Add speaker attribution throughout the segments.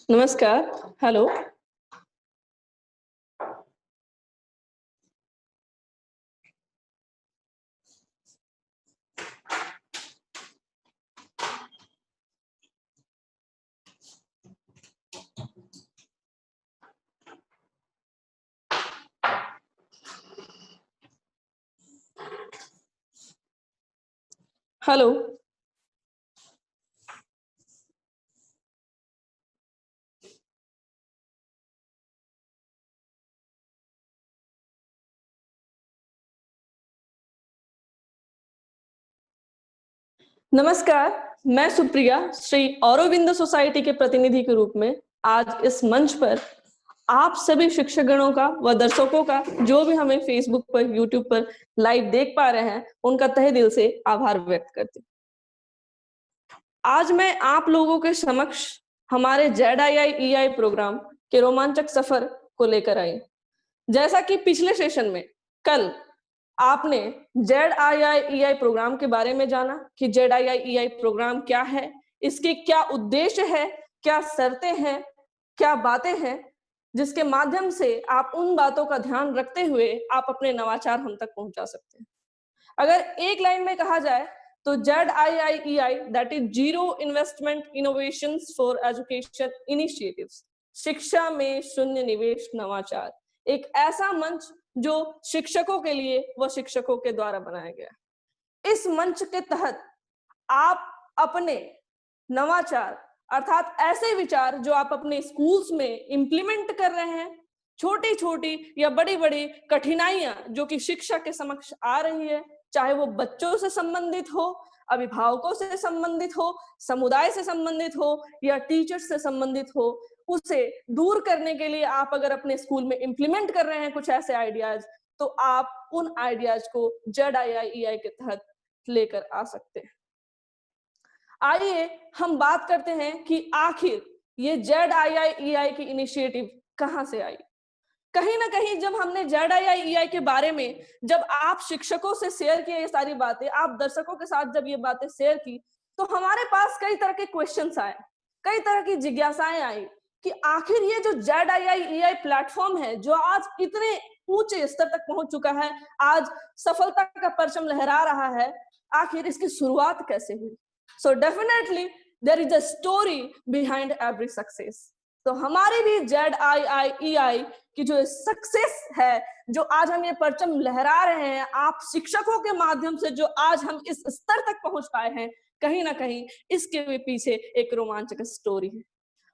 Speaker 1: नमस्कार। Hello. Hello. नमस्कार, मैं सुप्रिया श्री औरोबिंदो सोसाइटी के प्रतिनिधि के रूप में आज इस मंच पर आप सभी शिक्षकगणों का व दर्शकों का, जो भी हमें फेसबुक पर, यूट्यूब पर लाइव देख पा रहे हैं, उनका तहे दिल से आभार व्यक्त करती हूं। आज मैं आप लोगों के समक्ष हमारे ZII-EI प्रोग्राम के रोमांचक सफर को लेकर आई। जैसा कि पिछले सेशन में कल आपने ZII-EI प्रोग्राम के बारे में जाना कि ZII-EI प्रोग्राम क्या है, इसके क्या उद्देश्य है, क्या शर्तें हैं, क्या बातें हैं, जिसके माध्यम से आप उन बातों का ध्यान रखते हुए आप अपने नवाचार हम तक पहुंचा सकते हैं। अगर एक लाइन में कहा जाए तो ZII-EI that is zero investment innovations for education initiatives, शिक्षा में शून्य निवेश नवाचार, एक ऐसा मंच जो शिक्षकों के लिए व शिक्षकों के द्वारा बनाया गया। इस मंच के तहत आप अपने नवाचार अर्थात ऐसे विचार जो आप अपने स्कूल्स में इंप्लीमेंट कर रहे हैं, छोटी छोटी या बड़ी बड़ी कठिनाइयां जो कि शिक्षा के समक्ष आ रही है, चाहे वो बच्चों से संबंधित हो, अभिभावकों से संबंधित हो, समुदाय से संबंधित हो या टीचर्स से संबंधित हो, उसे दूर करने के लिए आप अगर अपने स्कूल में इंप्लीमेंट कर रहे हैं कुछ ऐसे आइडियाज, तो आप उन आइडियाज को ZII-EI के तहत लेकर आ सकते हैं। आइए हम बात करते हैं कि आखिर ये ZII-EI की इनिशिएटिव कहां से आई। कहीं ना कहीं जब हमने ZII-EI के बारे में जब आप शिक्षकों से शेयर किए ये सारी बातें, आप दर्शकों के साथ जब ये बातें शेयर की, तो हमारे पास कई तरह के क्वेश्चंस आए, कई तरह की जिज्ञासाएं आई कि आखिर ये जो ZII-EI प्लेटफॉर्म है जो आज इतने ऊंचे स्तर तक पहुंच चुका है, आज सफलता का परचम लहरा रहा है, आखिर इसकी शुरुआत कैसे हुई। So definitely there is a story behind every success. तो हमारी भी ZII-EI की जो सक्सेस है, जो आज हम ये परचम लहरा रहे हैं, आप शिक्षकों के माध्यम से जो आज हम इस स्तर तक पहुंच पाए हैं, कहीं ना कहीं इसके भी पीछे एक रोमांचक स्टोरी है।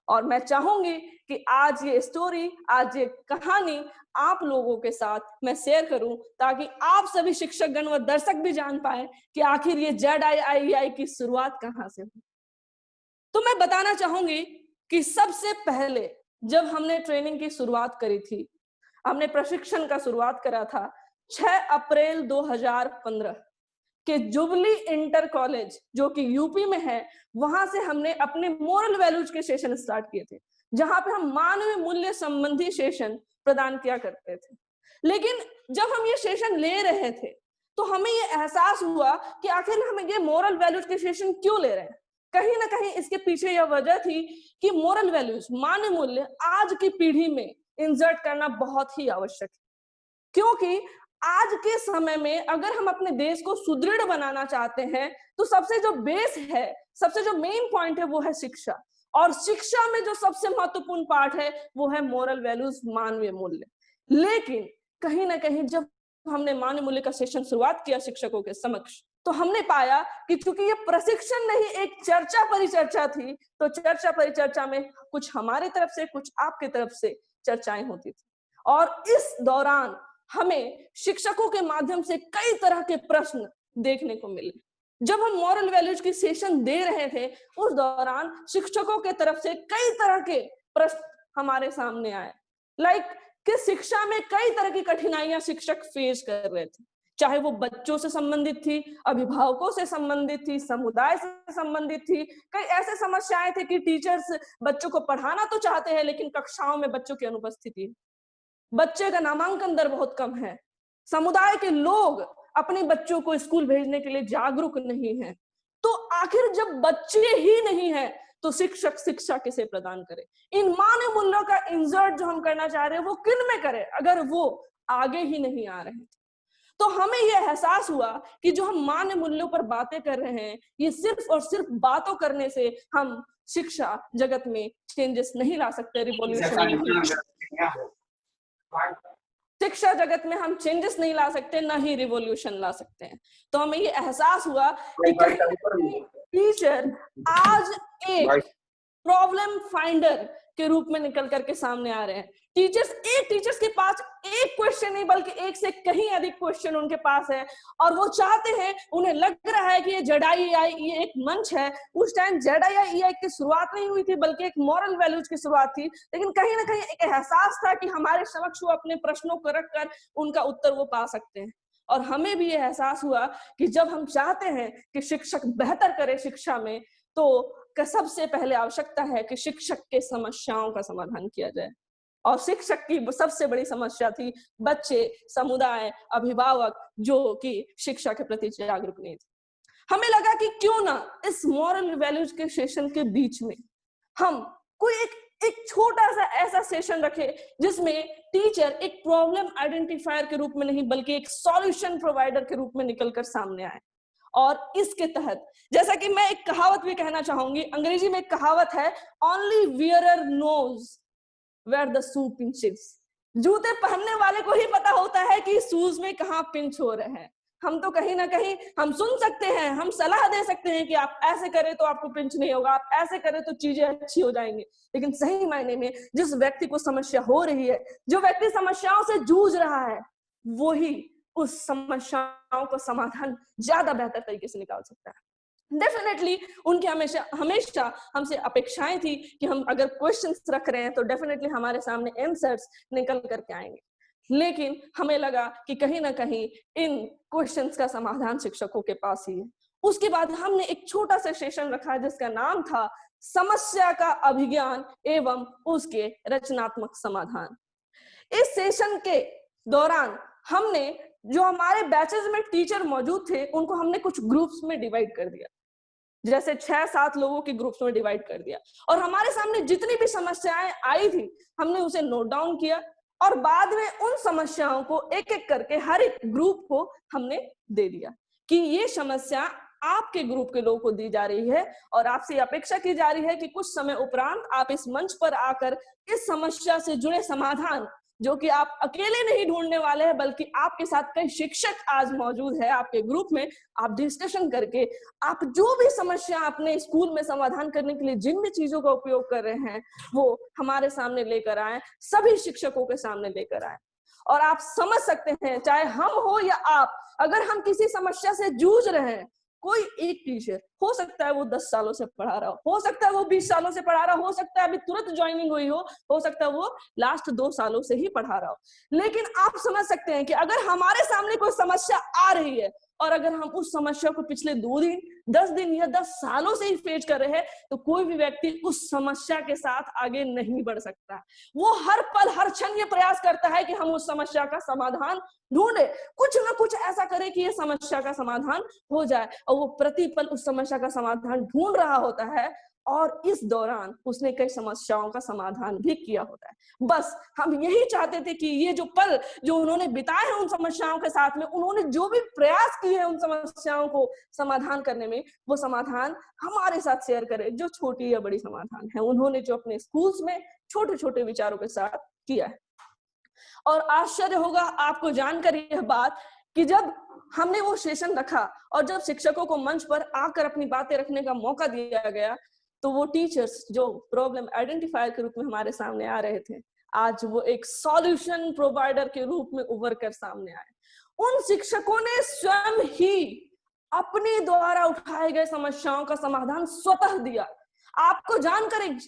Speaker 1: और मैं चाहूंगी कि आज ये स्टोरी, आज ये कहानी आप लोगों के साथ मैं शेयर करूं, ताकि आप सभी शिक्षकगण व दर्शक भी जान पाए कि आखिर ये ZII-EI की शुरुआत कहां से हुई। तो मैं बताना चाहूंगी कि सबसे पहले जब हमने ट्रेनिंग की शुरुआत करी थी, हमने प्रशिक्षण का शुरुआत करा था 6 अप्रैल 2015 के जुबली इंटर कॉलेज जो कि यूपी में है, वहां से हमने अपने मोरल वैल्यूज के सेशन स्टार्ट किए थे, जहां पे हम मानवीय मूल्य संबंधी सेशन प्रदान किया करते थे। लेकिन जब हम ये सेशन ले रहे थे तो हमें ये एहसास हुआ कि आखिर हम ये मोरल वैल्यूज के सेशन क्यों ले रहे हैं। कहीं ना कहीं इसके पीछे यह वजह थी कि मोरल वैल्यूज, मानवीय मूल्य आज की पीढ़ी में इंसर्ट करना बहुत ही आवश्यक है, क्योंकि आज के समय में अगर हम अपने देश को सुदृढ़ बनाना चाहते हैं तो सबसे जो बेस है, सबसे जो मेन पॉइंट है वो है शिक्षा। और शिक्षा में जो सबसे महत्वपूर्ण पार्ट है वो है मोरल वैल्यूज, मानवीय मूल्य। लेकिन कहीं ना कहीं जब हमने मानवीय मूल्य का सेशन शुरुआत किया शिक्षकों के समक्ष, तो हमने पाया कि चूंकि ये प्रशिक्षण नहीं एक चर्चा परिचर्चा थी, तो चर्चा परिचर्चा में कुछ हमारी तरफ से कुछ आपकी तरफ से चर्चाएं होती थी। और इस दौरान हमें शिक्षकों के माध्यम से कई तरह के प्रश्न देखने को मिले। जब हम मॉरल वैल्यूज की सेशन दे रहे थे उस दौरान शिक्षकों के तरफ से कई तरह के प्रश्न हमारे सामने आए, लाइक कि शिक्षा में कई तरह की कठिनाइयां शिक्षक फेस कर रहे थे, चाहे वो बच्चों से संबंधित थी, अभिभावकों से संबंधित थी, समुदाय से संबंधित थी। कई ऐसे समस्याएं थे कि टीचर्स बच्चों को पढ़ाना तो चाहते हैं लेकिन कक्षाओं में बच्चों की अनुपस्थिति, बच्चे का नामांकन दर बहुत कम है, समुदाय के लोग अपने बच्चों को स्कूल भेजने के लिए जागरूक नहीं है। तो आखिर जब बच्चे ही नहीं है तो शिक्षक शिक्षा किसे प्रदान करे? इन मानव मूल्यों का इंसर्ट जो हम करना चाह रहे हैं वो किन में करें अगर वो आगे ही नहीं आ रहे हैं? तो हमें यह एहसास हुआ कि जो हम मानव मूल्यों पर बातें कर रहे हैं ये सिर्फ और सिर्फ बातों करने से हम शिक्षा जगत में चेंजेस नहीं ला सकते, रिवॉल्यूशन शिक्षा जगत में हम चेंजेस नहीं ला सकते, ना ही रिवॉल्यूशन ला सकते हैं। तो हमें ये एहसास हुआ कि टीचर आज एक प्रॉब्लम फाइंडर के रूप में निकल करके सामने आ रहे हैं। टीचर्स के पास एक क्वेश्चन नहीं बल्कि एक से कहीं अधिक क्वेश्चन उनके पास है और वो चाहते हैं, उन्हें लग रहा है कि ये ZIEI ये एक मंच है। उस टाइम ZIEI की शुरुआत नहीं हुई थी बल्कि एक मॉरल वैल्यूज की शुरुआत थी, लेकिन कहीं ना कहीं एक एहसास था कि हमारे समक्ष वो अपने प्रश्नों को रखकर उनका उत्तर वो पा सकते हैं। और हमें भी ये एहसास हुआ कि जब हम चाहते हैं कि शिक्षक बेहतर करे शिक्षा में, तो सबसे पहले आवश्यकता है कि शिक्षक के समस्याओं का समाधान किया जाए। और शिक्षक की सबसे बड़ी समस्या थी बच्चे, समुदाय, अभिभावक जो कि शिक्षा के प्रति जागरूक नहीं थे। हमें लगा कि क्यों ना इस मॉरल वैल्यूज के सेशन के बीच में हम कोई एक छोटा सा ऐसा सेशन रखे जिसमें टीचर एक प्रॉब्लम आइडेंटिफायर के रूप में नहीं बल्कि एक सॉल्यूशन प्रोवाइडर के रूप में निकलकर सामने आए। और इसके तहत जैसा कि मैं एक कहावत भी कहना चाहूंगी, अंग्रेजी में एक कहावत है, only wearer knows where the shoe pinches. जूते पहनने वाले को ही पता होता है कि शूज में कहाँ पिंच हो रहे हैं। हम तो कहीं ना कहीं हम सुन सकते हैं, हम सलाह दे सकते हैं कि आप ऐसे करें तो आपको पिंच नहीं होगा, आप ऐसे करें तो चीजें अच्छी हो जाएंगी, लेकिन सही मायने में जिस व्यक्ति को समस्या हो रही है, जो व्यक्ति समस्याओं से जूझ रहा है, वो ही उस समस्याओं को समाधान ज्यादा बेहतर तरीके से निकाल सकता है। डेफिनेटली उनकी हमेशा हमसे अपेक्षाएं थी कि हम अगर क्वेश्चंस रख रहे हैं तो डेफिनेटली हमारे सामने आंसर्स निकल करके आएंगे, लेकिन हमें लगा कि कहीं ना कहीं इन क्वेश्चंस का समाधान शिक्षकों के पास ही है। उसके बाद हमने एक छोटा सा सेशन रखा जिसका नाम था समस्या का अभिज्ञान एवं उसके रचनात्मक समाधान। इस सेशन के दौरान हमने जो हमारे बैचेस में टीचर मौजूद थे उनको हमने कुछ ग्रुप्स में डिवाइड कर दिया, जैसे 6-7 लोगों के ग्रुप्स में डिवाइड कर दिया, और हमारे सामने जितनी भी समस्याएं आई थी हमने उसे नोट डाउन किया और बाद में उन समस्याओं को एक एक करके हर एक ग्रुप को हमने दे दिया कि ये समस्या आपके ग्रुप के लोगों को दी जा रही है और आपसे अपेक्षा की जा रही है कि कुछ समय उपरांत आप इस मंच पर आकर इस समस्या से जुड़े समाधान, जो कि आप अकेले नहीं ढूंढने वाले हैं बल्कि आपके साथ कई शिक्षक आज मौजूद है आपके ग्रुप में, आप डिस्कशन करके आप जो भी समस्या अपने स्कूल में समाधान करने के लिए जिन भी चीजों का उपयोग कर रहे हैं वो हमारे सामने लेकर आए, सभी शिक्षकों के सामने लेकर आए। और आप समझ सकते हैं, चाहे हम हो या आप, अगर हम किसी समस्या से जूझ रहे हैं, कोई एक टीचर हो सकता है वो 10 सालों से पढ़ा रहा हो सकता है वो 20 सालों से पढ़ा रहा हो सकता है अभी तुरंत ज्वाइनिंग हुई हो सकता है वो लास्ट 2 सालों से ही पढ़ा रहा हो। लेकिन आप समझ सकते हैं कि अगर हमारे सामने कोई समस्या आ रही है और अगर हम उस समस्या को पिछले 2 दिन, 10 दिन या 10 सालों से ही फेस कर रहे हैं, तो कोई भी व्यक्ति उस समस्या के साथ आगे नहीं बढ़ सकता। वो हर पल, हर क्षण ये प्रयास करता है कि हम उस समस्या का समाधान ढूंढे, कुछ ना कुछ ऐसा करे कि ये समस्या का समाधान हो जाए, और वो प्रतिपल उस समस्या का समाधान ढूंढ रहा होता है और इस दौरान उसने कई समस्याओं का समाधान भी किया होता है। बस हम यही चाहते थे कि ये जो पल जो उन्होंने बिताए हैं उन समस्याओं के साथ में, उन्होंने जो भी प्रयास किए हैं उन समस्याओं को समाधान करने में, वो समाधान हमारे साथ शेयर करें, जो छोटी या बड़ी समाधान है उन्होंने जो अपने स्कूल्स में छोटे छोटे विचारों के साथ किया है। और आश्चर्य होगा आपको जानकर यह बात कि जब हमने वो सेशन रखा और जब शिक्षकों को मंच पर आकर अपनी बातें रखने का मौका दिया गया, तो वो टीचर्स जो प्रॉब्लम आइडेंटिफायर के रूप में हमारे सामने आ रहे थे, आज वो एक सॉल्यूशन प्रोवाइडर के रूप में उभर कर सामने आए। उन शिक्षकों ने स्वयं ही अपने द्वारा उठाए गए समस्याओं का समाधान स्वतः दिया। आपको जानकर एक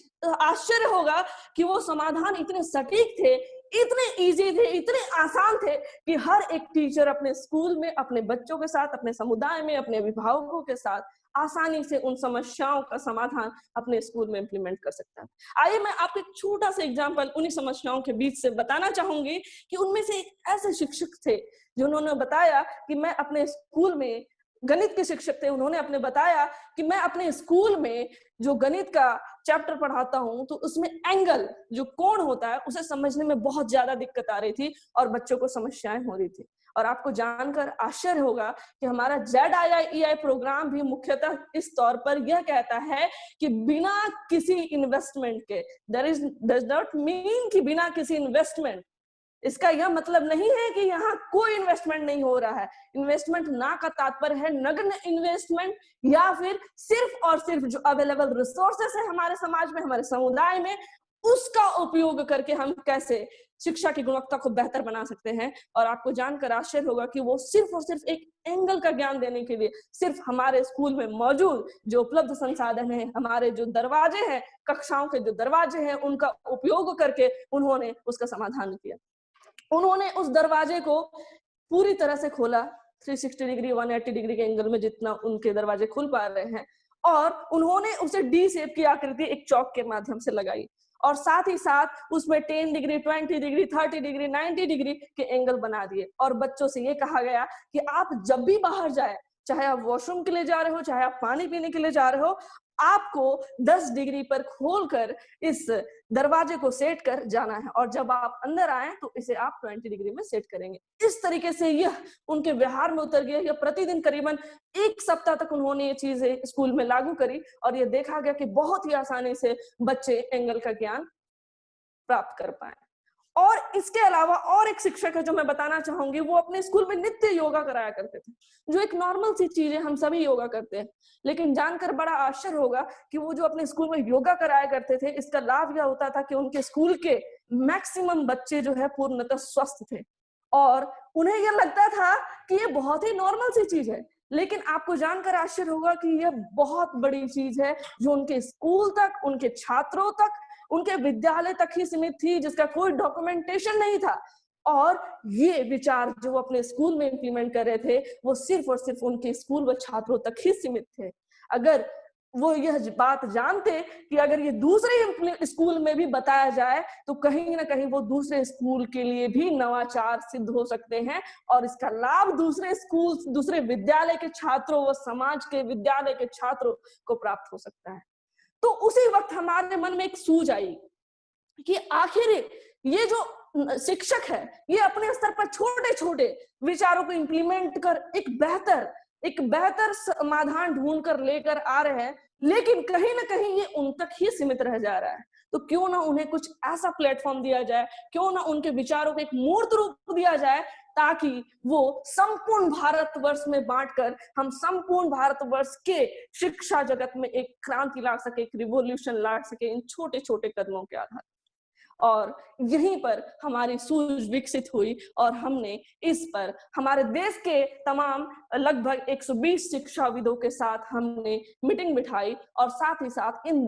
Speaker 1: आश्चर्य होगा कि वो समाधान इतने सटीक थे, इतने इजी थे, इतने आसान थे कि हर एक टीचर अपने स्कूल में, अपने बच्चों के साथ, अपने समुदाय में, अपने अभिभावकों के साथ आसानी से उन समस्याओं का समाधान अपने स्कूल में इंप्लीमेंट कर सकता है। आइए मैं आपको एक छोटा सा एग्जांपल उन्हीं समस्याओं के बीच से बताना चाहूंगी कि उनमें से एक ऐसे शिक्षक थे जिन्होंने बताया कि मैं अपने स्कूल में, गणित के शिक्षक थे, उन्होंने अपने बताया कि मैं अपने स्कूल में जो गणित का चैप्टर पढ़ाता हूं तो उसमें एंगल, जो कोण होता है, उसे समझने में बहुत ज्यादा दिक्कत आ रही थी और बच्चों को समस्याएं हो रही थी। और आपको जानकर आश्चर्य होगा कि हमारा ZIIEI प्रोग्राम भी मुख्यतः इस तौर पर यह कहता है कि बिना किसी इन्वेस्टमेंट के, डज नॉट मीन कि बिना किसी इन्वेस्टमेंट, इसका यह मतलब नहीं है कि यहाँ कोई इन्वेस्टमेंट नहीं हो रहा है। इन्वेस्टमेंट ना का तात्पर्य है नग्न इन्वेस्टमेंट, या फिर सिर्फ और सिर्फ जो अवेलेबल रिसोर्सेस है हमारे समाज में, हमारे समुदाय में, उसका उपयोग करके हम कैसे शिक्षा की गुणवत्ता को बेहतर बना सकते हैं। और आपको जानकर आश्चर्य होगा कि वो सिर्फ और सिर्फ एक एंगल का ज्ञान देने के लिए सिर्फ हमारे स्कूल में मौजूद जो उपलब्ध संसाधन है, हमारे जो दरवाजे हैं, कक्षाओं के जो दरवाजे हैं, उनका उपयोग करके उन्होंने उसका समाधान किया। उन्होंने उस दरवाजे को पूरी तरह से खोला, 360 डिग्री, 180 डिग्री के एंगल में जितना उनके दरवाजे खुल पा रहे हैं, और उन्होंने उसे डी शेप की आकृति एक चौक के माध्यम से लगाई, और साथ ही साथ उसमें 10 डिग्री, 20 डिग्री, 30 डिग्री, 90 डिग्री के एंगल बना दिए। और बच्चों से ये कहा गया कि आप जब भी बाहर जाए, चाहे आप वॉशरूम के लिए जा रहे हो, चाहे आप पानी पीने के लिए जा रहे हो, आपको 10 डिग्री पर खोलकर इस दरवाजे को सेट कर जाना है, और जब आप अंदर आए तो इसे आप 20 डिग्री में सेट करेंगे। इस तरीके से यह उनके व्यवहार में उतर गया। यह प्रतिदिन करीबन 1 सप्ताह तक उन्होंने ये चीजें स्कूल में लागू करी, और यह देखा गया कि बहुत ही आसानी से बच्चे एंगल का ज्ञान प्राप्त कर पाए। और इसके अलावा और एक शिक्षक है जो मैं बताना चाहूंगी, वो अपने स्कूल में नित्य योगा कराया करते थे, जो एक नॉर्मल सी चीज है, हम सभी योगा करते हैं। लेकिन जानकर बड़ा आश्चर्य होगा कि वो जो अपने स्कूल में योगा कराया करते थे, इसका लाभ यह होता था कि उनके स्कूल के मैक्सिमम बच्चे जो है पूर्णतः स्वस्थ थे, और उन्हें यह लगता था कि ये बहुत ही नॉर्मल सी चीज है। लेकिन आपको जानकर आश्चर्य होगा कि यह बहुत बड़ी चीज है जो उनके स्कूल तक, उनके छात्रों तक, उनके विद्यालय तक ही सीमित थी, जिसका कोई डॉक्यूमेंटेशन नहीं था। और ये विचार जो वो अपने स्कूल में इंप्लीमेंट कर रहे थे, वो सिर्फ और सिर्फ उनके स्कूल व छात्रों तक ही सीमित थे। अगर वो यह बात जानते कि अगर ये दूसरे स्कूल में भी बताया जाए तो कहीं ना कहीं वो दूसरे स्कूल के लिए भी नवाचार सिद्ध हो सकते हैं, और इसका लाभ दूसरे स्कूल, दूसरे विद्यालय के छात्रों व समाज के विद्यालय के छात्रों को प्राप्त हो सकता है। तो उसी वक्त हमारे मन में एक सूझ आई कि आखिर ये जो शिक्षक है, ये अपने स्तर पर छोटे छोटे विचारों को इंप्लीमेंट कर एक बेहतर समाधान ढूंढ कर लेकर आ रहे हैं, लेकिन कहीं ना कहीं ये उन तक ही सीमित रह जा रहा है। तो क्यों ना उन्हें कुछ ऐसा प्लेटफॉर्म दिया जाए, क्यों ना उनके विचारों को एक मूर्त रूप दिया जाए, ताकि वो संपूर्ण भारतवर्ष में बांटकर हम संपूर्ण भारतवर्ष के शिक्षा जगत में एक क्रांति ला सके, एक रिवॉल्यूशन ला सके इन छोटे छोटे कदमों के आधार। और यहीं पर हमारी सूझ विकसित हुई और हमने इस पर हमारे देश के तमाम लगभग 120 शिक्षाविदों के साथ हमने मीटिंग बिठाई और साथ ही साथ इन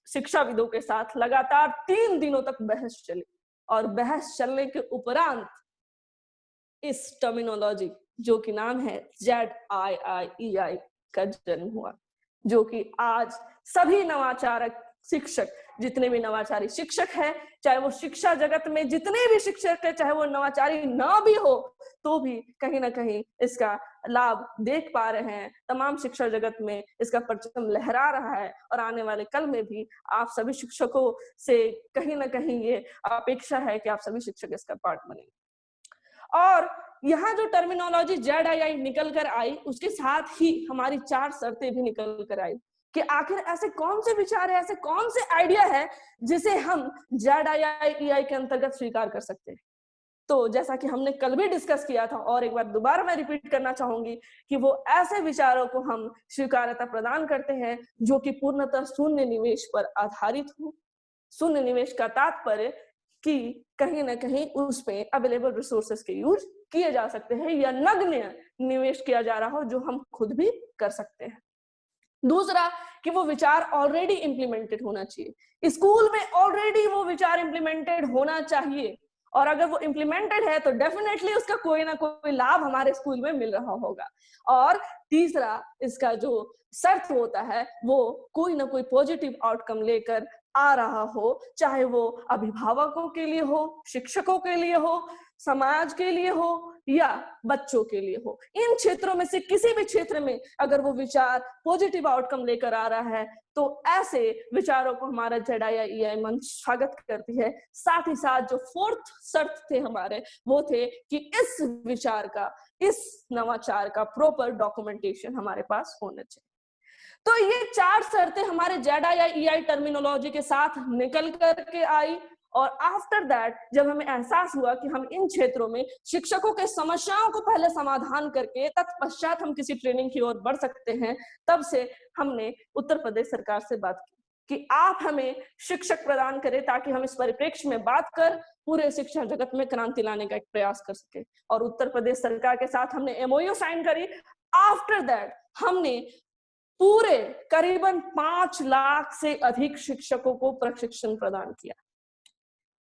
Speaker 1: शिक्षाविदों के साथ लगातार 3 दिनों तक बहस चली और बहस चलने के उपरांत इस टर्मिनोलॉजी जो कि नाम है ZIIEI का जन्म हुआ, जो कि आज सभी नवाचारक शिक्षक, जितने भी नवाचारी शिक्षक हैं, चाहे वो शिक्षा जगत में जितने भी शिक्षक है, चाहे वो नवाचारी ना भी हो तो भी कहीं ना कहीं इसका लाभ देख पा रहे हैं। तमाम शिक्षा जगत में इसका परचम लहरा रहा है और आने वाले कल में भी आप सभी शिक्षकों से कहीं ना कहीं ये अपेक्षा है कि आप सभी शिक्षक इसका पार्ट बनेंगे। और यहाँ जो टर्मिनोलॉजी ZII निकल कर आई, उसके साथ ही हमारी 4 शर्तें भी निकल कर आई कि आखिर ऐसे कौन से विचार है, ऐसे कौन से आइडिया है जिसे हम ZIIEI के अंतर्गत स्वीकार कर सकते हैं। तो जैसा कि हमने कल भी डिस्कस किया था और एक बार दोबारा मैं रिपीट करना चाहूंगी कि वो ऐसे विचारों को हम स्वीकार्यता प्रदान करते हैं जो कि पूर्णतः शून्य निवेश पर आधारित हो। शून्य निवेश का तात्पर्य कि कहीं ना कहीं उस पे अवेलेबल रिसोर्सेस के यूज किए जा सकते हैं या नगण्य निवेश किया जा रहा हो जो हम खुद भी कर सकते हैं। दूसरा कि वो विचार ऑलरेडी इंप्लीमेंटेड होना चाहिए, स्कूल में ऑलरेडी वो विचार इंप्लीमेंटेड होना चाहिए और अगर वो इंप्लीमेंटेड है तो डेफिनेटली उसका कोई ना कोई लाभ हमारे स्कूल में मिल रहा होगा। और तीसरा इसका जो शर्त होता है वो कोई ना कोई पॉजिटिव आउटकम लेकर आ रहा हो, चाहे वो अभिभावकों के लिए हो, शिक्षकों के लिए हो, समाज के लिए हो या बच्चों के लिए हो। इन क्षेत्रों में से किसी भी क्षेत्र में अगर वो विचार पॉजिटिव आउटकम लेकर आ रहा है तो ऐसे विचारों को हमारा ZIIEI मंच स्वागत करती है। साथ ही साथ जो 4th शर्त थे हमारे, वो थे कि इस विचार का, इस नवाचार का प्रॉपर डॉक्यूमेंटेशन हमारे पास होना चाहिए। तो ये 4 शर्तें हमारे ZIIEI टर्मिनोलॉजी के साथ निकल करके आई और आफ्टर दैट जब हमें एहसास हुआ कि हम इन क्षेत्रों में शिक्षकों के समस्याओं को पहले समाधान करके तत्पश्चात हम किसी ट्रेनिंग की ओर बढ़ सकते हैं, तब से हमने उत्तर प्रदेश सरकार से बात की कि आप हमें शिक्षक प्रदान करें ताकि हम इस परिप्रेक्ष्य में बात कर पूरे शिक्षा जगत में क्रांति लाने का एक प्रयास कर सके। और उत्तर प्रदेश सरकार के साथ हमने MOU साइन करी। आफ्टर दैट हमने पूरे करीबन 5 लाख से अधिक शिक्षकों को प्रशिक्षण प्रदान किया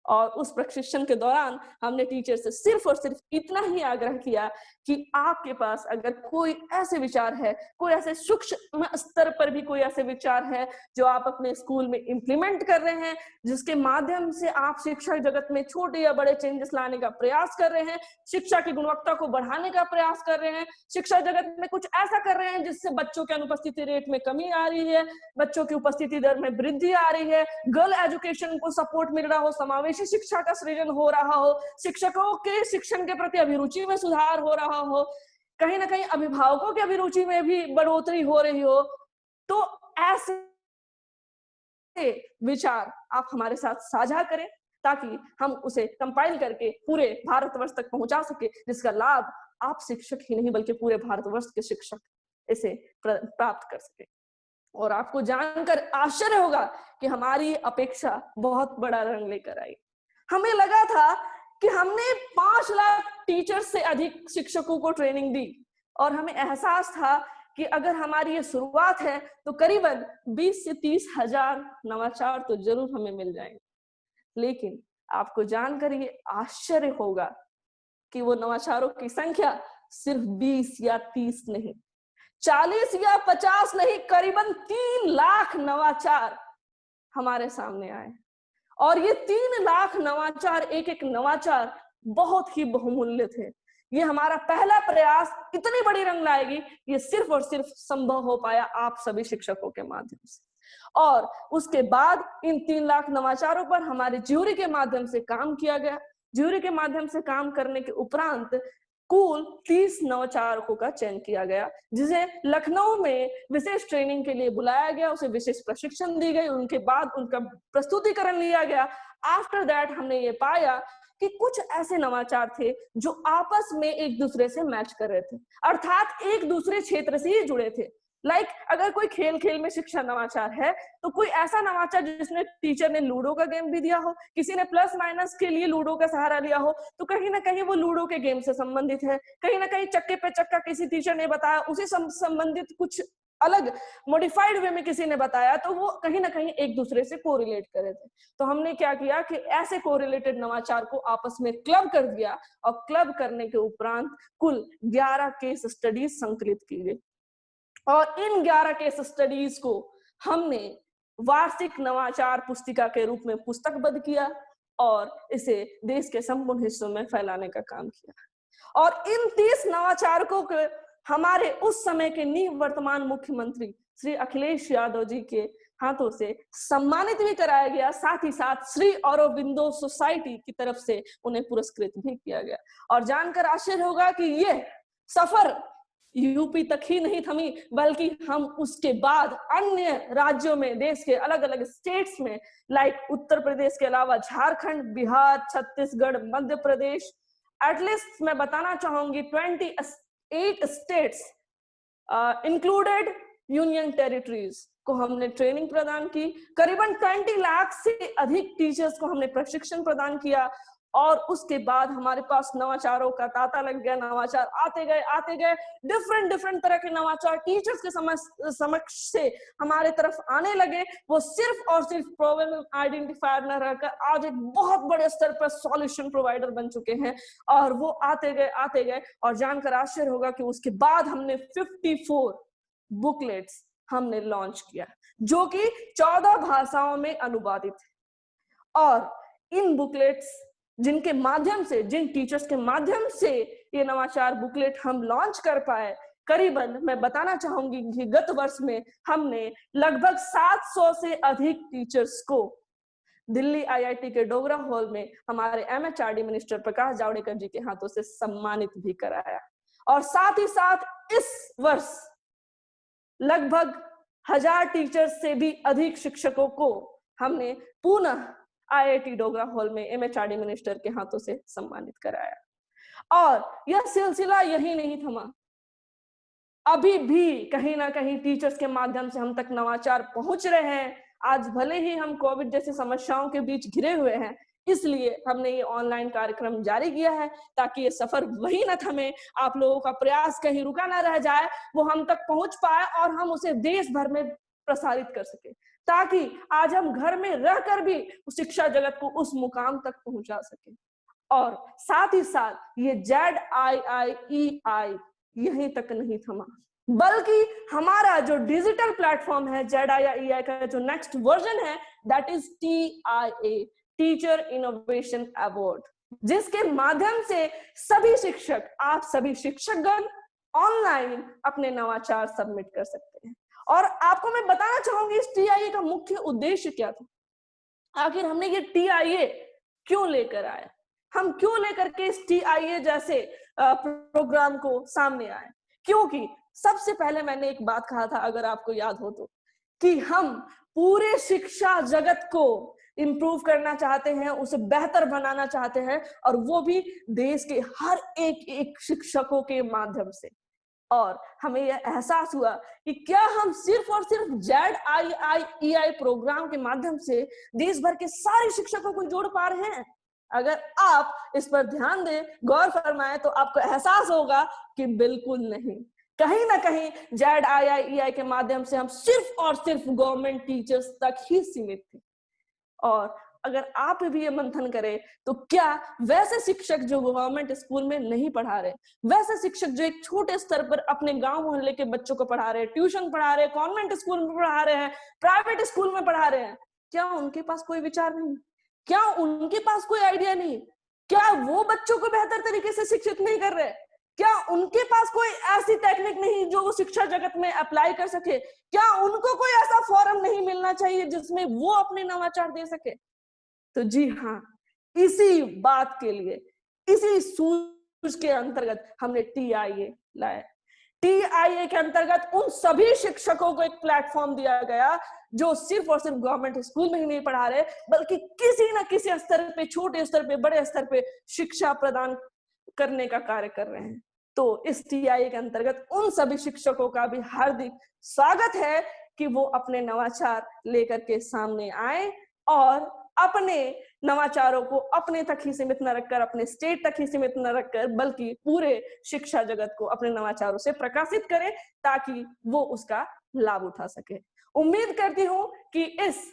Speaker 1: और उस प्रशिक्षण के दौरान हमने टीचर से सिर्फ और सिर्फ इतना ही आग्रह किया कि आपके पास अगर कोई ऐसे विचार है, कोई ऐसे सूक्ष्म स्तर पर भी कोई ऐसे विचार है जो आप अपने स्कूल में इंप्लीमेंट कर रहे हैं, जिसके माध्यम से आप शिक्षा जगत में छोटे या बड़े चेंजेस लाने का प्रयास कर रहे हैं, शिक्षा की गुणवत्ता को बढ़ाने का प्रयास कर रहे हैं, शिक्षा जगत में कुछ ऐसा कर रहे हैं जिससे बच्चों के अनुपस्थिति रेट में कमी आ रही है, बच्चों की उपस्थिति दर में वृद्धि आ रही है, गर्ल एजुकेशन को सपोर्ट मिल रहा हो, समावेशी शिक्षा का सृजन हो रहा हो, शिक्षकों के शिक्षण के प्रति अभिरुचि में सुधार हो रहा हो, कहीं ना कहीं अभिभावकों की अभिरुचि में भी बढ़ोतरी हो रही हो, तो ऐसे विचार आप हमारे साथ साझा करें ताकि हम उसे कंपाइल करके पूरे भारतवर्ष तक पहुंचा सके, जिसका लाभ आप शिक्षक ही नहीं बल्कि पूरे भारतवर्ष के शिक्षक इसे प्राप्त कर सके। और आपको जानकर आश्चर्य होगा कि हमारी अपेक्षा बहुत बड़ा रंग लेकर आई। हमें लगा था कि हमने 5 लाख टीचर्स से अधिक शिक्षकों को ट्रेनिंग दी और हमें एहसास था कि अगर हमारी ये शुरुआत है तो करीबन 20 से 30 हजार नवाचार तो जरूर हमें मिल जाएंगे। लेकिन आपको जानकर ये आश्चर्य होगा कि वो नवाचारों की संख्या सिर्फ 20 या 30 नहीं, 40 या 50 नहीं, करीबन 3 लाख नवाचार हमारे सामने आए। और ये 3 लाख नवाचार, एक एक नवाचार बहुत ही बहुमूल्य थे। ये हमारा पहला प्रयास इतनी बड़ी रंग लाएगी, ये सिर्फ और सिर्फ संभव हो पाया आप सभी शिक्षकों के माध्यम से। और उसके बाद इन 3 लाख नवाचारों पर हमारे ज्यूरी के माध्यम से काम किया गया। ज्यूरी के माध्यम से काम करने के उपरांत कुल 30 नवाचारकों का चयन किया गया, जिसे लखनऊ में विशेष ट्रेनिंग के लिए बुलाया गया, उसे विशेष प्रशिक्षण दी गई, उनके बाद उनका प्रस्तुतिकरण लिया गया। आफ्टर दैट हमने ये पाया कि कुछ ऐसे नवाचार थे जो आपस में एक दूसरे से मैच कर रहे थे, अर्थात एक दूसरे क्षेत्र से ही जुड़े थे। अगर कोई खेल खेल में शिक्षा नवाचार है तो कोई ऐसा नवाचार जिसमें टीचर ने लूडो का गेम भी दिया हो, किसी ने प्लस माइनस के लिए लूडो का सहारा लिया हो, तो कहीं ना कहीं वो लूडो के गेम से संबंधित है। कहीं ना कहीं चक्के पे चक्का किसी टीचर ने बताया, उसी संबंधित कुछ अलग मॉडिफाइड वे में किसी ने बताया, तो वो कहीं ना कहीं एक दूसरे से कोरिलेट करे थे। तो हमने क्या किया कि ऐसे कोरिलेटेड नवाचार को आपस में क्लब कर दिया, और क्लब करने के उपरांत कुल 11 केस स्टडीज संकलित की गई, और इन 11 केस स्टडीज को हमने वार्षिक नवाचार पुस्तिका के रूप में पुस्तकबद्ध किया और इसे देश के संपूर्ण हिस्सों में फैलाने का काम किया। और इन 30 नवाचारकों के हमारे उस समय के निवर्तमान मुख्यमंत्री श्री अखिलेश यादव जी के हाथों से सम्मानित भी कराया गया, साथ ही साथ श्री औरोबिंदो सोसाइटी की तरफ से उन्हें पुरस्कृत भी किया गया। और जानकर आश्चर्य होगा कि ये सफर यूपी तक ही नहीं थमी, बल्कि हम उसके बाद अन्य राज्यों में, देश के अलग अलग स्टेट्स में, उत्तर प्रदेश के अलावा झारखंड, बिहार, छत्तीसगढ़, मध्य प्रदेश, एटलीस्ट मैं बताना चाहूंगी 28 स्टेट्स इंक्लूडेड यूनियन टेरिटरीज को हमने ट्रेनिंग प्रदान की। करीबन 20 लाख से अधिक टीचर्स को हमने प्रशिक्षण प्रदान किया, और उसके बाद हमारे पास नवाचारों का तांता लग गया। नवाचार आते गए, डिफरेंट तरह के नवाचार टीचर्स के समक्ष से हमारे तरफ आने लगे। वो सिर्फ और सिर्फ प्रॉब्लम आइडेंटिफायर न रहकर आज एक बहुत बड़े स्तर पर सॉल्यूशन प्रोवाइडर बन चुके हैं, और वो आते गए और जानकर आश्चर्य होगा कि उसके बाद हमने 54 बुकलेट्स हमने लॉन्च किया, जो कि 14 भाषाओं में अनुवादित है। और इन बुकलेट्स जिनके माध्यम से, जिन टीचर्स के माध्यम से ये नवाचार बुकलेट हम लॉन्च कर पाए, करीबन मैं बताना चाहूंगी कि गत वर्ष में हमने लगभग 700 से अधिक टीचर्स को दिल्ली आईआईटी के डोगरा हॉल में हमारे एमएचआरडी मिनिस्टर प्रकाश जावड़ेकर जी के हाथों से सम्मानित भी कराया। और साथ ही साथ इस वर्ष लगभग 1000 टीचर्स से भी अधिक शिक्षकों को हमने पुनः आईआईटी डोगरा हॉल में एमएचआरडी मिनिस्टर के हाथों से सम्मानित कराया। और यह सिलसिला यही नहीं थमा, अभी भी कहीं ना कहीं टीचर्स के माध्यम से हम तक नवाचार पहुंच रहे हैं। आज भले ही हम कोविड जैसी समस्याओं के बीच घिरे हुए हैं, इसलिए हमने ये ऑनलाइन कार्यक्रम जारी किया है, ताकि ये सफर वही न थमे, आप लोगों का प्रयास कहीं रुका ना रह जाए, वो हम तक पहुंच पाए और हम उसे देश भर में प्रसारित कर सके, ताकि आज हम घर में रहकर भी शिक्षा जगत को उस मुकाम तक पहुंचा सके। और साथ ही साथ ये ZIIEI यहीं तक नहीं थमा, बल्कि हमारा जो डिजिटल प्लेटफॉर्म है ZIIEI का जो नेक्स्ट वर्जन है, that is TIA, teacher innovation award, जिसके माध्यम से सभी शिक्षक, आप सभी शिक्षकगण ऑनलाइन अपने नवाचार सबमिट कर सकते हैं। और आपको मैं बताना चाहूंगी इस TIA का मुख्य उद्देश्य क्या था, आखिर हमने ये TIA क्यों लेकर आए, हम क्यों लेकर के इस TIA जैसे प्रोग्राम को सामने आए। क्योंकि सबसे पहले मैंने एक बात कहा था, अगर आपको याद हो तो, कि हम पूरे शिक्षा जगत को इंप्रूव करना चाहते हैं, उसे बेहतर बनाना चाहते हैं, और वो भी देश के हर एक शिक्षकों के माध्यम से। और हमें यह एहसास हुआ कि क्या हम सिर्फ और सिर्फ ZIIEI प्रोग्राम के माध्यम से देश भर के सारे शिक्षकों को जोड़ पा रहे हैं। अगर आप इस पर ध्यान दें, गौर फरमाएं, तो आपको एहसास होगा कि बिल्कुल नहीं। कहीं ना कहीं ZIIEI के माध्यम से हम सिर्फ और सिर्फ गवर्नमेंट टीचर्स तक ही सीमित थे। और अगर आप भी ये मंथन करें तो क्या वैसे शिक्षक जो गवर्नमेंट स्कूल में नहीं पढ़ा रहे, वैसे शिक्षक जो एक छोटे स्तर पर अपने गांव मोहल्ले के बच्चों को पढ़ा रहे हैं, ट्यूशन पढ़ा रहे हैं, कॉन्वेंट स्कूल में पढ़ा रहे हैं, प्राइवेट स्कूल में पढ़ा रहे हैं, क्या उनके पास कोई विचार नहीं? क्या उनके पास कोई आइडिया नहीं? क्या वो बच्चों को बेहतर तरीके से शिक्षित नहीं कर रहे? क्या उनके पास कोई ऐसी टेक्निक नहीं जो वो शिक्षा जगत में अप्लाई कर सके? क्या उनको कोई ऐसा फोरम नहीं मिलना चाहिए जिसमें वो अपने नवाचार दे सके? तो जी हाँ, इसी बात के लिए, इसी सूझ के अंतर्गत हमने TIA लाया। TIA के अंतर्गत उन सभी शिक्षकों को एक प्लेटफॉर्म दिया गया जो सिर्फ और सिर्फ गवर्नमेंट स्कूल में ही नहीं पढ़ा रहे, बल्कि किसी न किसी स्तर पे, छोटे स्तर पे, बड़े स्तर पे शिक्षा प्रदान करने का कार्य कर रहे हैं। तो इस टीआई के अंतर्गत उन सभी शिक्षकों का भी हार्दिक स्वागत है कि वो अपने नवाचार लेकर के सामने आए और अपने नवाचारों को अपने तक ही सीमित न रखकर, अपने स्टेट तक ही सीमित न रखकर, बल्कि पूरे शिक्षा जगत को अपने नवाचारों से प्रकाशित करें ताकि वो उसका लाभ उठा सके। उम्मीद करती हूं कि इस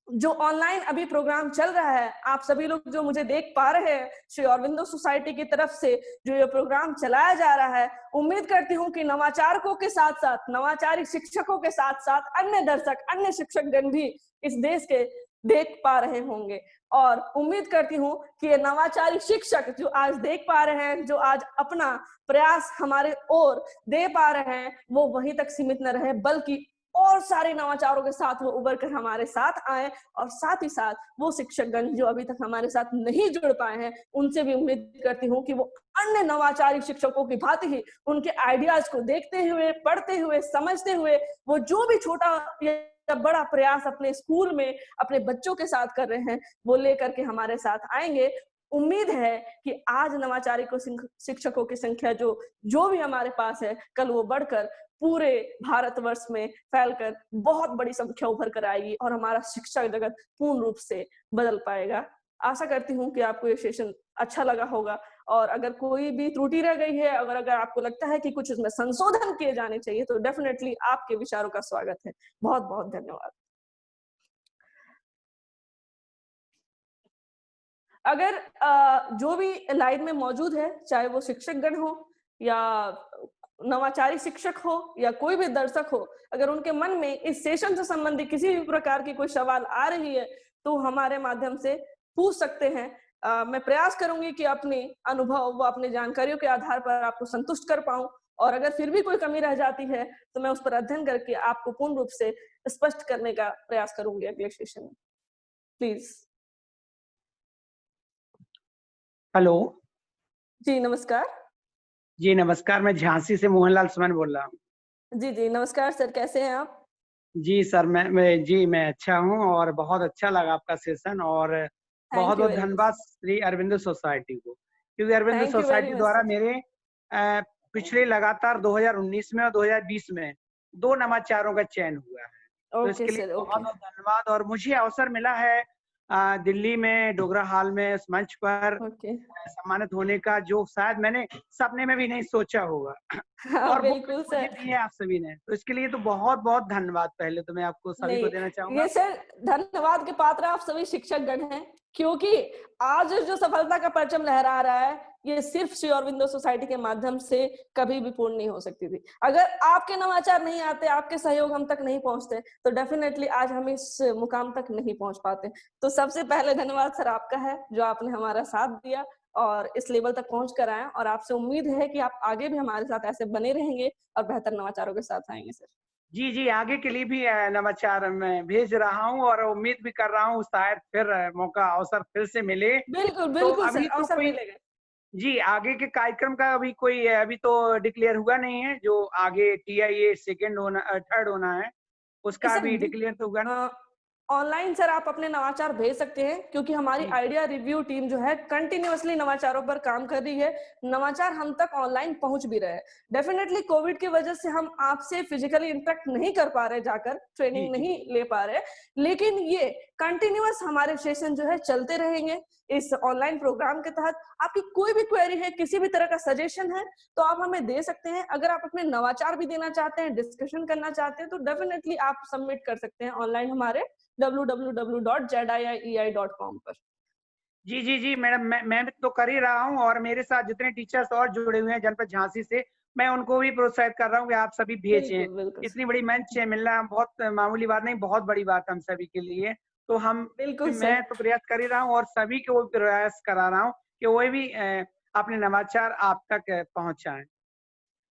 Speaker 1: जो ऑनलाइन अभी प्रोग्राम चल रहा है, आप सभी लोग जो मुझे देख पा रहे हैं, श्री अरविंदो सोसाइटी की तरफ से जो ये प्रोग्राम चलाया जा रहा है, उम्मीद करती हूं कि नवाचारकों के साथ साथ, नवाचारी शिक्षकों के साथ साथ अन्य दर्शक, अन्य शिक्षकगण भी इस देश के देख पा रहे होंगे और उम्मीद करती हूं कि ये नवाचारी शिक्षक जो आज देख पा रहे हैं, जो आज अपना प्रयास हमारे ओर दे पा रहे हैं, वो वहीं तक सीमित न रहे, बल्कि और सारे नवाचारों के साथ वो उभर कर हमारे साथ आए और साथ ही साथ वो शिक्षकगण जो अभी तक हमारे साथ नहीं जुड़ पाए हैं, उनसे भी उम्मीद करती हूँ कि वो अन्य नवाचारी शिक्षकों की भांति ही उनके आइडियाज को देखते हुए, पढ़ते हुए, समझते हुए, वो जो भी छोटा या बड़ा प्रयास अपने स्कूल में अपने बच्चों के साथ कर रहे हैं, वो लेकर के हमारे साथ आएंगे। उम्मीद है कि आज नवाचारी को शिक्षकों की संख्या जो भी हमारे पास है, कल वो बढ़कर पूरे भारतवर्ष में फैलकर बहुत बड़ी संख्या उभर कर आएगी और हमारा शिक्षा जगत पूर्ण रूप से बदल पाएगा। आशा करती हूँ कि आपको ये सेशन अच्छा लगा होगा और अगर कोई भी त्रुटि रह गई है, अगर आपको लगता है कि कुछ इसमें संशोधन किए जाने चाहिए, तो डेफिनेटली आपके विचारों का स्वागत है। बहुत बहुत धन्यवाद। अगर जो भी लाइन में मौजूद है, चाहे वो शिक्षकगण हो या नवाचारी शिक्षक हो या कोई भी दर्शक हो, अगर उनके मन में इस सेशन से संबंधित किसी भी प्रकार की कोई सवाल आ रही है, तो हमारे माध्यम से पूछ सकते हैं। मैं प्रयास करूंगी कि अपने अनुभव व अपनी जानकारियों के आधार पर आपको संतुष्ट कर पाऊं और अगर फिर भी कोई कमी रह जाती है, तो मैं उस पर अध्ययन करके आपको पूर्ण रूप से स्पष्ट करने का प्रयास करूंगी अगले सेशन में। प्लीज।
Speaker 2: हेलो
Speaker 1: जी नमस्कार।
Speaker 2: जी नमस्कार, मैं झांसी से मोहनलाल सुमन बोल रहा हूँ।
Speaker 1: जी जी नमस्कार सर, कैसे हैं आप?
Speaker 2: जी सर, मैं अच्छा हूँ और बहुत अच्छा लगा आपका सेशन और
Speaker 1: थैंक
Speaker 2: बहुत
Speaker 1: यू
Speaker 2: बहुत
Speaker 1: वेरी मच।
Speaker 2: धन्यवाद श्री अरविंदो सोसाइटी को, क्योंकि Aurobindo
Speaker 1: thank you very
Speaker 2: society
Speaker 1: much
Speaker 2: द्वारा
Speaker 1: सर।
Speaker 2: मेरे पिछले लगातार 2019 में और 2020 में 2 नवाचारों का चयन हुआ है। तो
Speaker 1: ओके
Speaker 2: इसके लिए
Speaker 1: सर,
Speaker 2: बहुत
Speaker 1: ओके।
Speaker 2: बहुत धन्यवाद और मुझे अवसर मिला है दिल्ली में डोगरा हॉल में उस मंच पर
Speaker 1: ओके।
Speaker 2: सम्मानित होने का, जो शायद मैंने सपने में भी नहीं सोचा होगा।
Speaker 1: हाँ
Speaker 2: और वो
Speaker 1: बिल्कुल
Speaker 2: मुझे
Speaker 1: सर।
Speaker 2: दी है आप सभी ने, तो इसके लिए तो बहुत-बहुत धन्यवाद पहले तो मैं आपको सभी को
Speaker 1: नहीं,
Speaker 2: देना चाहूँगा।
Speaker 1: ये सर धन्यवाद के पात्र आप सभी शिक्षकगण हैं, क्योंकि आज जो सफलता का परचम लहरा रहा है, ये सिर्फ श्री अरविंदो सोसाइटी के माध्यम से कभी भी पूर्ण नहीं हो सकती थी। अगर आपके नवाचार नहीं आते, आपके सहयोग हम तक नहीं पहुंचते, तो डेफिनेटली आज हम इस मुकाम तक नहीं पहुंच पाते। तो सबसे पहले धन्यवाद सर आपका है, जो आपने हमारा साथ दिया और इस लेवल तक पहुंच कर आए और आपसे उम्मीद है कि आप आगे भी हमारे साथ ऐसे बने रहेंगे और बेहतर नवाचारों के साथ आएंगे सर।
Speaker 2: जी, जी, आगे के लिए भी नवाचार मैं भेज रहा हूँ और उम्मीद भी कर रहा हूँ शायद फिर मौका अवसर फिर से मिले।
Speaker 1: बिल्कुल
Speaker 2: तो
Speaker 1: बिल्कुल
Speaker 2: अभी
Speaker 1: सर,
Speaker 2: तो
Speaker 1: अवसर
Speaker 2: कोई
Speaker 1: मिलेगा।
Speaker 2: जी, आगे के कार्यक्रम का अभी कोई अभी तो डिक्लेयर हुआ नहीं है, जो आगे टीआईए सेकंड होना थर्ड होना है, उसका
Speaker 1: सर
Speaker 2: अभी डिक्लेयर तो हुआ नहीं।
Speaker 1: ऑनलाइन सर आप अपने नवाचार भेज सकते हैं, क्योंकि हमारी
Speaker 2: जी,
Speaker 1: आइडिया रिव्यू टीम जो है कंटिन्यूअसली नवाचारों पर काम कर रही है। नवाचार हम तक ऑनलाइन पहुंच भी रहे हैं। डेफिनेटली कोविड की वजह से हम आपसे फिजिकली इंटरेक्ट नहीं कर पा रहे, जाकर
Speaker 2: जी,
Speaker 1: ट्रेनिंग
Speaker 2: जी।
Speaker 1: नहीं ले पा रहे, लेकिन ये कंटिन्यूअस हमारे सेशन जो है चलते रहेंगे। इस ऑनलाइन प्रोग्राम के तहत आपकी कोई भी क्वेरी है, किसी भी तरह का सजेशन है, तो आप हमें दे सकते हैं। अगर आप अपने नवाचार भी देना चाहते हैं, डिस्कशन करना चाहते हैं, तो डेफिनेटली आप सबमिट कर सकते हैं ऑनलाइन हमारे www.ziei.com पर।
Speaker 2: जी, जी, जी, मैडम मैं तो कर ही रहा हूँ और मेरे साथ जितने टीचर्स और जुड़े हुए हैं जनपद झांसी से, मैं उनको भी प्रोत्साहित कर रहा हूँ कि आप सभी भेजें।
Speaker 1: बिल्कुल बिल्कुल
Speaker 2: इतनी बड़ी मंच मिलना बहुत मामूली बात नहीं, बहुत बड़ी बात है हम सभी के लिए। तो
Speaker 1: बिल्कुल सर।
Speaker 2: मैं तो प्रयास कर ही रहा हूँ और सभी को प्रयास करा रहा हूँ कि वो भी अपने नवाचार आप तक पहुँचाएँ।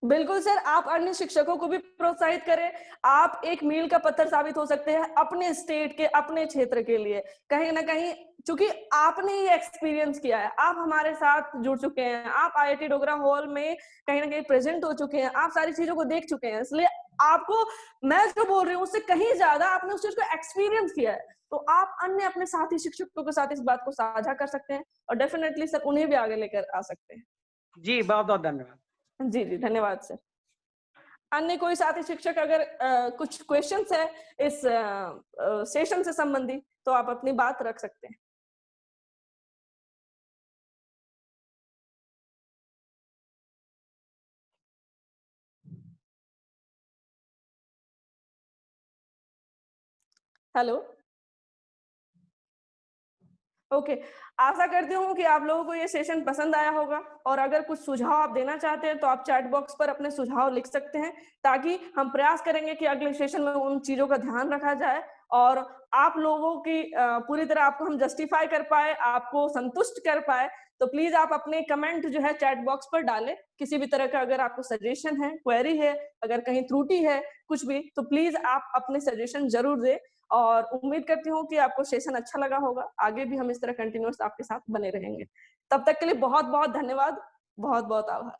Speaker 1: बिल्कुल सर, आप अन्य शिक्षकों को भी प्रोत्साहित करें। आप एक मील का पत्थर साबित हो सकते हैं अपने स्टेट के, अपने क्षेत्र के लिए। कहीं ना कहीं चूंकि आपने ये एक्सपीरियंस किया है, आप हमारे साथ जुड़ चुके हैं, आप आईआईटी डोगरा हॉल में कहीं ना कहीं प्रेजेंट हो चुके हैं, आप सारी चीजों को देख चुके हैं, इसलिए आपको मैं जो बोल रही हूँ उससे कहीं ज्यादा आपने उस चीज को एक्सपीरियंस किया है। तो आप अन्य अपने साथी शिक्षकों के साथ इस बात को साझा कर सकते हैं और डेफिनेटली सर उन्हें भी आगे लेकर आ सकते हैं।
Speaker 2: जी, बहुत-बहुत धन्यवाद।
Speaker 1: जी जी, धन्यवाद सर। अन्य कोई साथी शिक्षक अगर कुछ क्वेश्चंस है इस सेशन से संबंधित, तो आप अपनी बात रख सकते हैं। हेलो। ओके, आशा करती हूँ कि आप लोगों को ये सेशन पसंद आया होगा, और अगर कुछ सुझाव आप देना चाहते हैं तो आप चैट बॉक्स पर अपने सुझाव लिख सकते हैं, ताकि हम प्रयास करेंगे कि अगले सेशन में उन चीजों का ध्यान रखा जाए और आप लोगों की पूरी तरह आपको हम जस्टिफाई कर पाए, आपको संतुष्ट कर पाए। तो प्लीज आप अपने कमेंट जो है चैट बॉक्स पर डालें। किसी भी तरह का अगर आपको सजेशन है, क्वेरी है, अगर कहीं त्रुटि है, कुछ भी, तो प्लीज आप अपने सजेशन जरूर दें। और उम्मीद करती हूँ कि आपको सेशन अच्छा लगा होगा। आगे भी हम इस तरह कंटिन्यूअस आपके साथ बने रहेंगे। तब तक के लिए बहुत-बहुत धन्यवाद। बहुत-बहुत आभार।